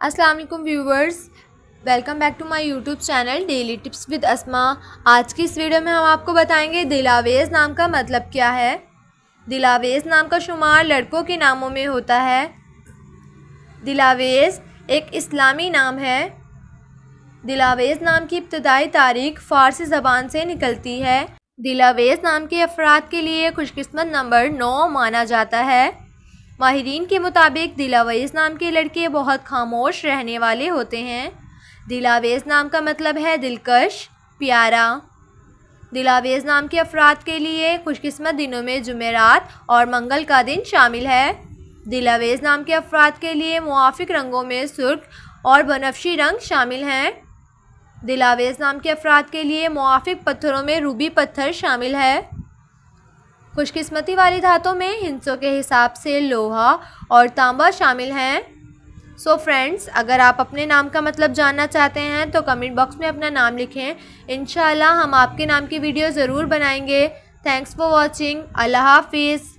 अस्सलाम वालेकुम viewers, welcome back to my YouTube channel daily tips with Asma. आज की इस वीडियो में हम आपको बताएंगे दिलावेज़ नाम का मतलब क्या है। दिलावेज़ नाम का शुमार लड़कों के नामों में होता है। दिलावेज़ एक इस्लामी नाम है। दिलावेज़ नाम की इब्तदाई तारीख फ़ारसी ज़बान से निकलती है। दिलावेज़ नाम के अफराद के लिए खुशकिस्मत नंबर 9 माना जाता है। माहिरीन के मुताबिक दिलावेज़ नाम के लड़के बहुत खामोश रहने वाले होते हैं। दिलावेज़ नाम का मतलब है दिलकश, प्यारा। दिलावेज़ नाम के अफराद के लिए खुशकिस्मत दिनों में जुमेरात और मंगल का दिन शामिल है। दिलावेज़ नाम के अफराद के लिए मुआफ़िक रंगों में सुर्ख और बनफशी रंग शामिल हैं। दिलावेज़ नाम के अफराद के लिए मुआफ़िक पत्थरों में रूबी पत्थर शामिल है। खुशकिस्मती वाली धातों में हिंसों के हिसाब से लोहा और तांबा शामिल हैं। सो फ्रेंड्स, अगर आप अपने नाम का मतलब जानना चाहते हैं तो कमेंट बॉक्स में अपना नाम लिखें। इंशाल्लाह हम आपके नाम की वीडियो ज़रूर बनाएंगे। Thanks for watching. अल्लाह हाफिज़।